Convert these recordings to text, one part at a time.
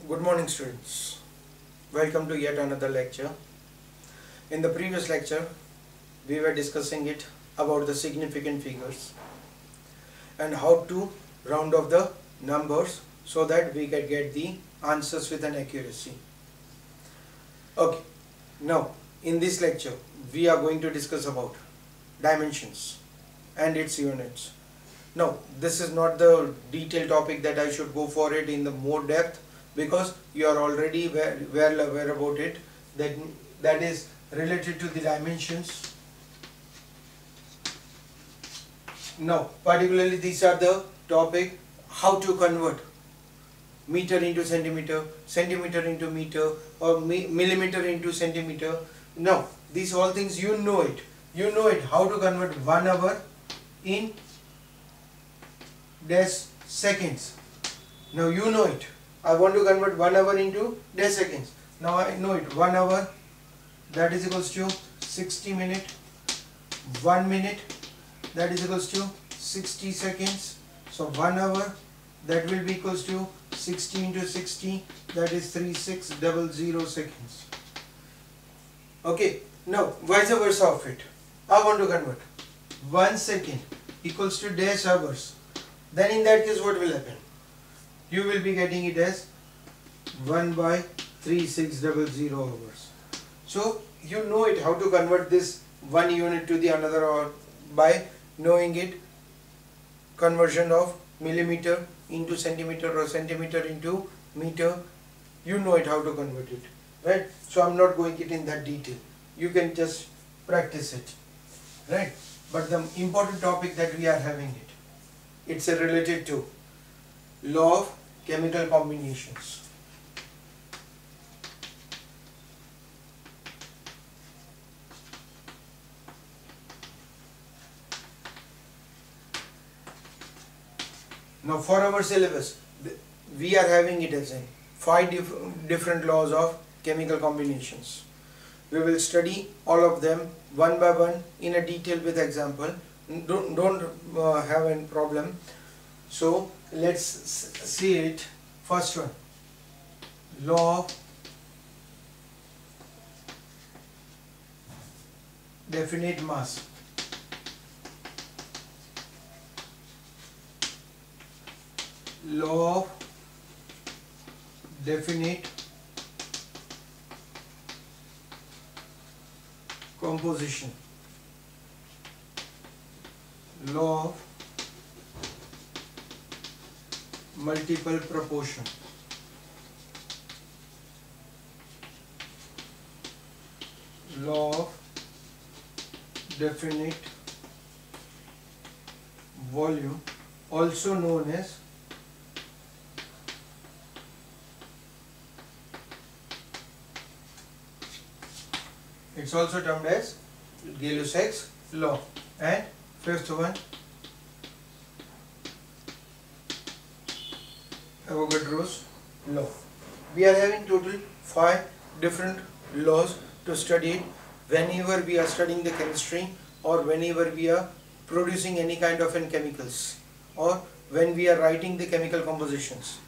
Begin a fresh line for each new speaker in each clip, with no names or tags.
Good morning, students. Welcome to yet another lecture. In the previous lecture, we were discussing it about the significant figures and how to round off the numbers so that we can get the answers with an accuracy. Okay, now in this lecture, we are going to discuss about dimensions and its units. Now, this is not the detailed topic that I should go for it in the more depth, because you are already well aware about it, that is related to the dimensions. Now, particularly these are the topic how to convert meter into centimeter, centimeter into meter, or millimeter into centimeter. Now, these all things you know it. You know it how to convert 1 hour in dash seconds. Now you know it. I want to convert 1 hour into dash seconds. Now I know it. 1 hour, that is equals to 60 minutes. 1 minute, that is equals to 60 seconds. So 1 hour, that will be equals to 60 into 60, that is 3600 seconds. Okay. Now vice versa of it. I want to convert 1 second equals to dash hours. Then in that case what will happen? You will be getting it as 1 by 3600 hours. So you know it how to convert this one unit to the another, or by knowing it conversion of millimeter into centimeter or centimeter into meter. You know it how to convert it, right? So I'm not going it in that detail. You can just practice it, right? But the important topic that we are having it's related to law of chemical combinations. Now for our syllabus, we are having it as in 5 different laws of chemical combinations. We will study all of them one by one in a detail with example. Don't have any problem. So let's see it. First one, law of definite mass. Law of definite composition. Law of multiple proportion. Law of definite volume, also known as it's also termed as Gay-Lussac's law. And fifth one, Avogadro's law. We are having total 5 different laws to study whenever we are studying the chemistry, or whenever we are producing any kind of chemicals, or when we are writing the chemical compositions.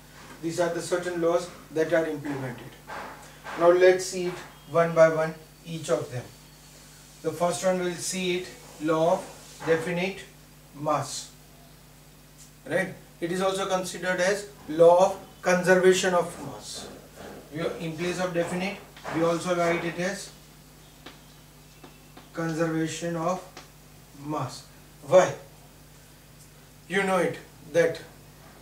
These are the certain laws that are implemented. Now let's see it one by one, each of them. The first one will see it, law of definite mass, right? It is also considered as law of conservation of mass. In place of definite, we also write it as conservation of mass. Why? You know it, that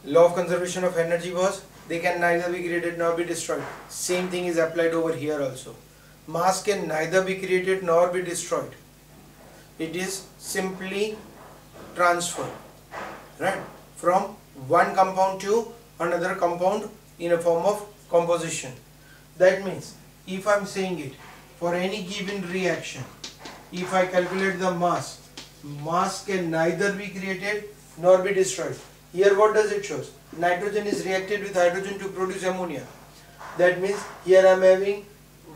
law of conservation of energy was, they can neither be created nor be destroyed. Same thing is applied over here also. Mass can neither be created nor be destroyed. It is simply transfer, right, from one compound to another compound in a form of composition. That means, if I am saying it, for any given reaction, if I calculate the mass, mass can neither be created nor be destroyed. Here what does it show? Nitrogen is reacted with hydrogen to produce ammonia. That means here I am having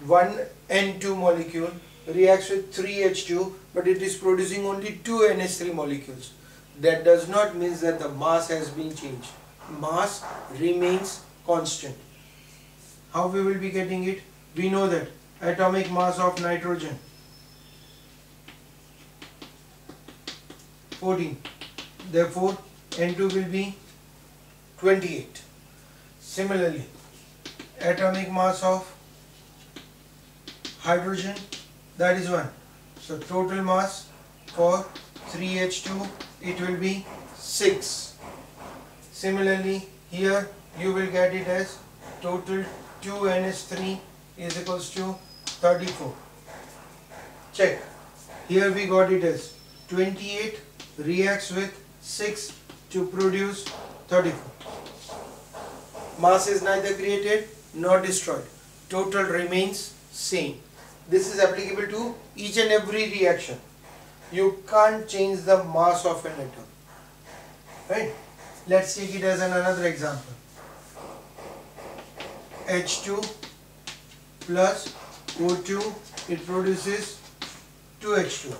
one N2 molecule reacts with 3H2, but it is producing only 2 NH3 molecules. That does not mean that the mass has been changed. Mass remains constant. How we will be getting it? We know that atomic mass of nitrogen 14. Therefore, N2 will be 28. Similarly, atomic mass of hydrogen, that is 1. So total mass for 3H2, it will be 6. Similarly, here you will get it as total 2NH3 is equals to 34. Check. Here we got it as 28 reacts with 6 to produce 34. Mass is neither created nor destroyed. Total remains same. This is applicable to each and every reaction. You can't change the mass of an atom. Right? Let's take it as another example. H2 plus O2, it produces 2H2.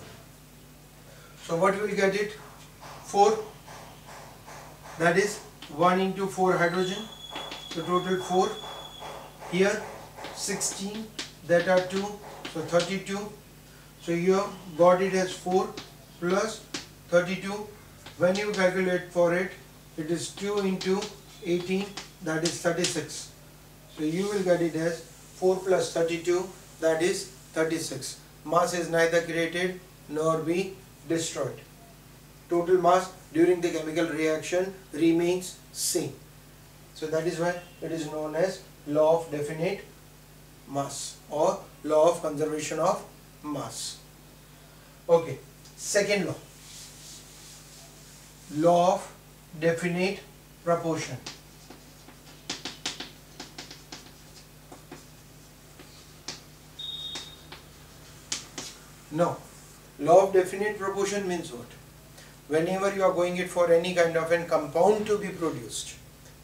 So what will get it? 4. That is 1 into 4 hydrogen. So total 4. Here 16, that are 2. So 32. So you got it as 4 plus 32. When you calculate for it, it is 2 into 18, that is 36. So you will get it as 4 plus 32, that is 36. Mass is neither created nor be destroyed. Total mass during the chemical reaction remains same. So that is why it is known as law of definite mass or law of conservation of mass. Okay, second law. Law of definite proportion. Now, law of definite proportion means what? Whenever you are going it for any kind of a compound to be produced,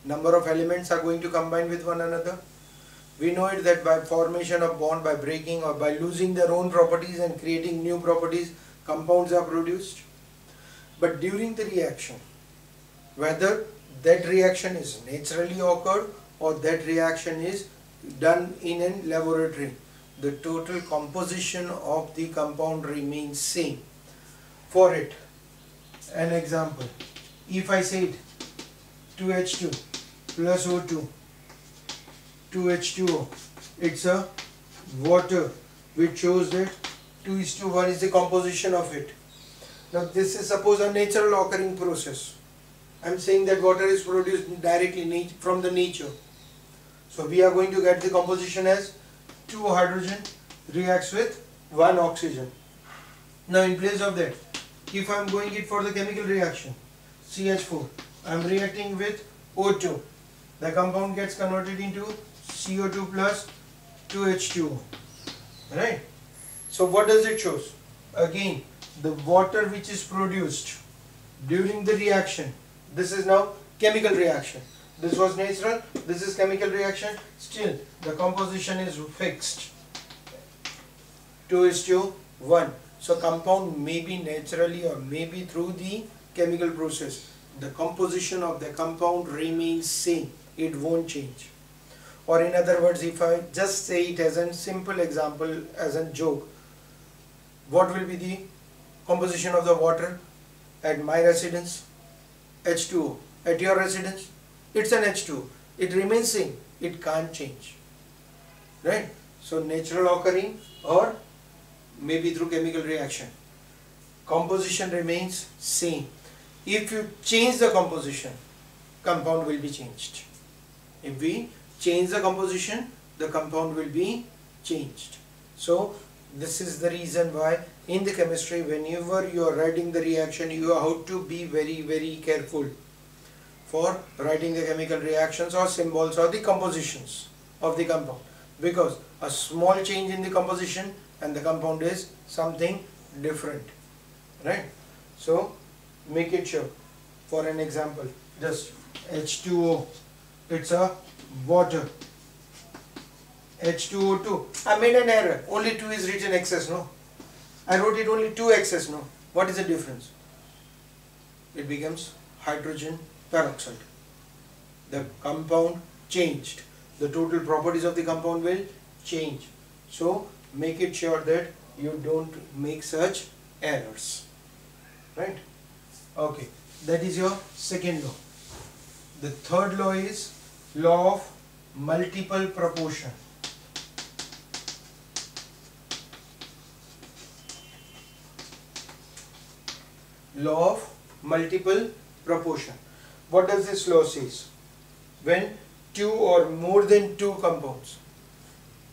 number of elements are going to combine with one another. We know it that by formation of bond, by breaking or by losing their own properties and creating new properties, compounds are produced. But during the reaction, whether that reaction is naturally occurred or that reaction is done in a laboratory, the total composition of the compound remains same. For it, an example, if I said 2H2 plus O2, 2H2O, it's a water, which shows that 2:1 is the composition of it. Now this is suppose a natural occurring process. I am saying that water is produced directly from the nature. So we are going to get the composition as 2 hydrogen reacts with 1 oxygen. Now in place of that, if I am going it for the chemical reaction, CH4, I am reacting with O2. The compound gets converted into CO2 plus 2H2O. Right? So what does it show? Again, the water which is produced during the reaction, this is now chemical reaction. This was natural, this is chemical reaction, still the composition is fixed. 2:1. So compound may be naturally or maybe through the chemical process. The composition of the compound remains same, it won't change. Or in other words, if I just say it as a simple example, as a joke, what will be the composition of the water at my residence? H2O. At your residence, it's an H2O. It remains same, it can't change. Right? So natural occurring or maybe through chemical reaction, composition remains same. If you change the composition, compound will be changed. If we change the composition, the compound will be changed. So this is the reason why in the chemistry, whenever you are writing the reaction, you have to be very careful for writing the chemical reactions or symbols or the compositions of the compound, because a small change in the composition and the compound is something different, right? So make it sure. For an example, just H2O, it's a water. H2O2, I made an error, only 2 is written excess, no? I wrote it only 2 excess, no? What is the difference? It becomes hydrogen peroxide. The compound changed. the total properties of the compound will change. So make it sure that you don't make such errors, right? Okay, that is your second law. The third law is law of multiple proportion. Law of multiple proportion. What does this law says? When two or more than two compounds,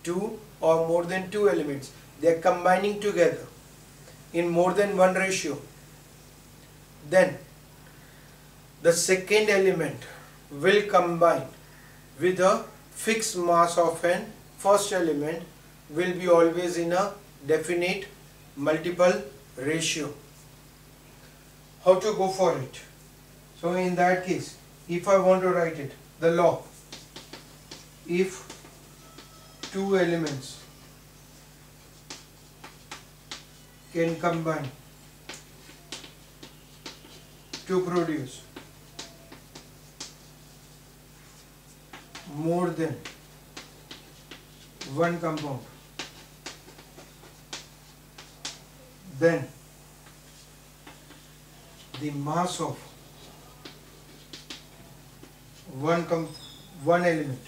two or more than two elements, they are combining together in more than one ratio, then the second element will combine with a fixed mass of an first element, will be always in a definite multiple ratio. How to go for it? So in that case, if I want to write it, the law, if two elements can combine to produce more than one compound, then the mass of one element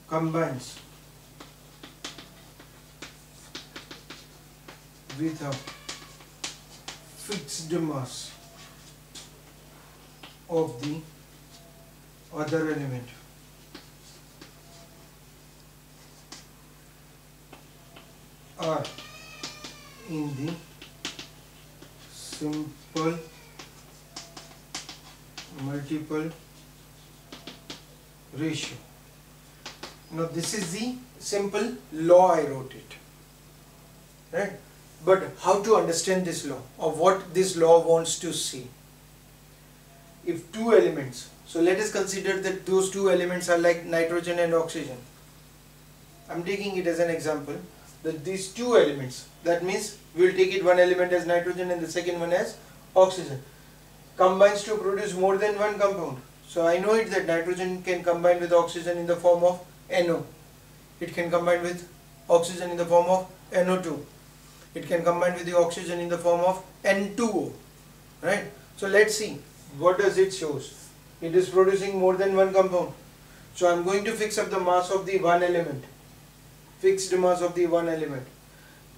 combines with a fixed mass of the other element are in the simple multiple ratio. Now this is the simple law, I wrote it, right? But how to understand this law, or what this law wants to say? If two elements, so let us consider that those two elements are like nitrogen and oxygen. I'm taking it as an example that these two elements, that means we will take it one element as nitrogen and the second one as oxygen, combines to produce more than one compound. So I know it that nitrogen can combine with oxygen in the form of NO. It can combine with oxygen in the form of NO2. It can combine with the oxygen in the form of N2O, right? So let's see, what does it shows? It is producing more than one compound. So I'm going to fix up the mass of the one element, fixed mass of the one element.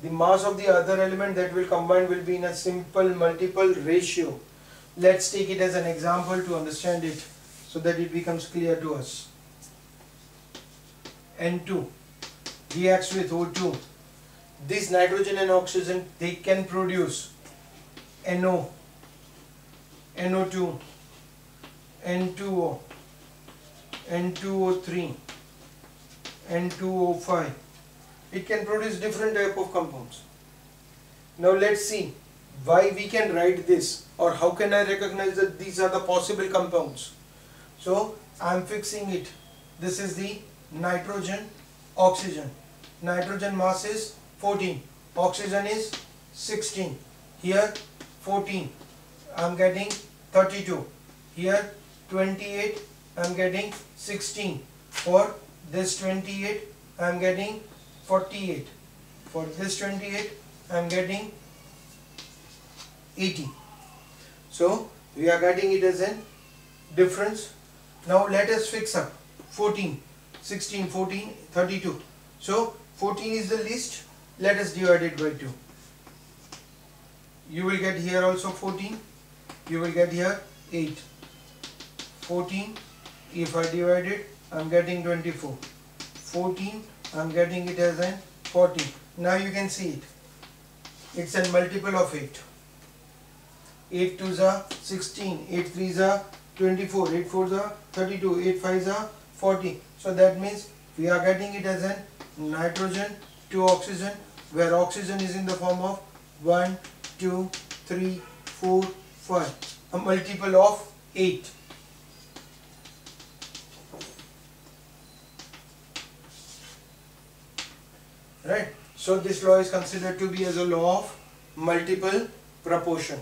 The mass of the other element that will combine will be in a simple multiple ratio. Let's take it as an example to understand it so that it becomes clear to us. N2 reacts with O2. This nitrogen and oxygen, they can produce NO, NO2, N2O, N2O3, N2O5. It can produce different type of compounds. Now let's see why we can write this, or how can I recognize that these are the possible compounds. So I am fixing it. This is the nitrogen, oxygen. Nitrogen mass is 14, oxygen is 16. Here 14, I am getting 32. Here 28, I am getting 16. For this 28, I am getting 48. For this 28, I am getting 80. So we are getting it as a difference. Now let us fix up 14, 16, 14, 32. So 14 is the least. Let us divide it by 2. You will get here also 14. You will get here 8. 14, if I divide it, I am getting 24. 14, I am getting it as an 40. Now you can see it. It's a multiple of 8. 8 2s are 16, 8 3s are 24, 8 4s are 32, 8 5s are 40. So that means we are getting it as a nitrogen to oxygen, where oxygen is in the form of 1, 2, 3, 4, 5. A multiple of 8. Right? So this law is considered to be as a law of multiple proportion.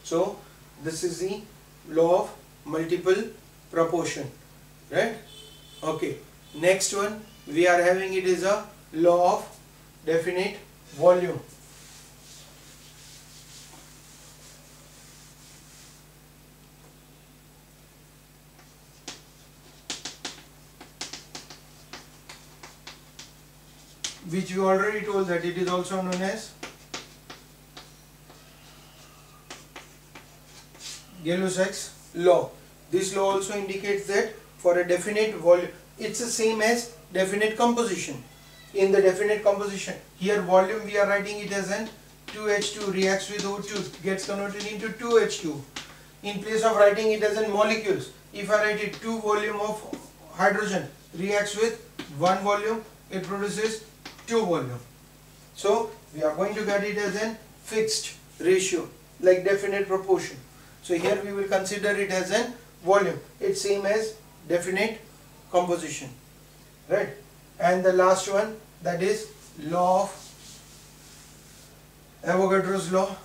So this is the law of multiple proportion, right? Okay, next one we are having it is a law of definite volume. Which we already told that it is also known as Gay-Lussac's law. This law also indicates that for a definite volume, it's the same as definite composition. In the definite composition, here volume we are writing it as an 2H2 reacts with O2, gets converted into 2H2. In place of writing it as in molecules, if I write it 2 volume of hydrogen reacts with 1 volume, it produces 2 volume. So we are going to get it as a fixed ratio, like definite proportion. So here we will consider it as a volume. It's same as definite composition, right? And the last one, that is law of Avogadro's law.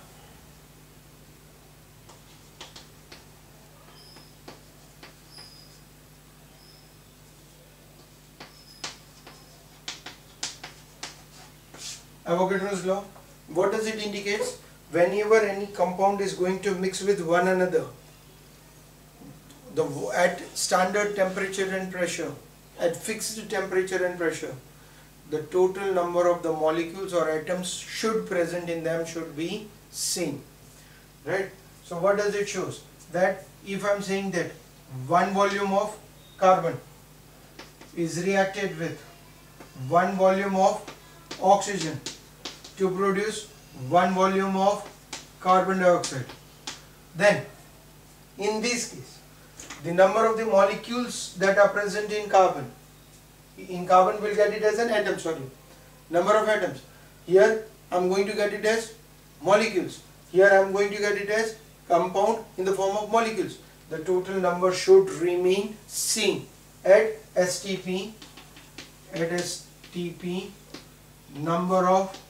Avogadro's law, what does it indicate? Whenever any compound is going to mix with one another, at standard temperature and pressure, at fixed temperature and pressure, the total number of the molecules or atoms should present in them should be same, right? So what does it shows? That if I am saying that 1 volume of carbon is reacted with 1 volume of oxygen to produce 1 volume of carbon dioxide, then in this case the number of the molecules that are present in carbon will get it as an atom, number of atoms. Here I am going to get it as molecules, here I am going to get it as compound in the form of molecules. The total number should remain same at STP, number of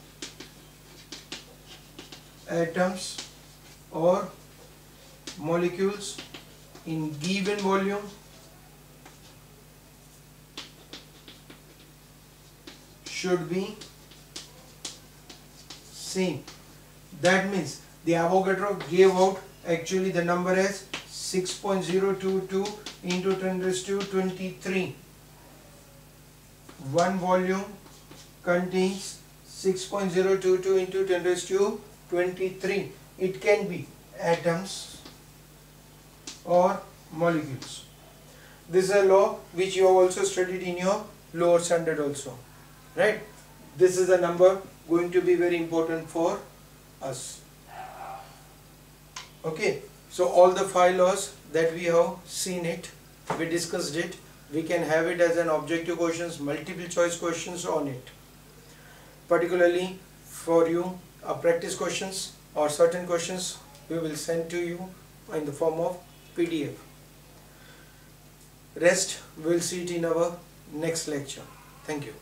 atoms or molecules in given volume should be same. That means the Avogadro gave out actually the number as 6.022 into 10 raised to 23. One volume contains 6.022 into 10 raised to 23. It can be atoms or molecules. This is a law which you have also studied in your lower standard also, right? This is a number going to be very important for us. Okay, so all the 5 laws that we have seen it, we discussed it, we can have it as an objective questions, multiple choice questions on it. Particularly for you, practice questions or certain questions we will send to you in the form of PDF. Rest we'll see it in our next lecture. Thank you.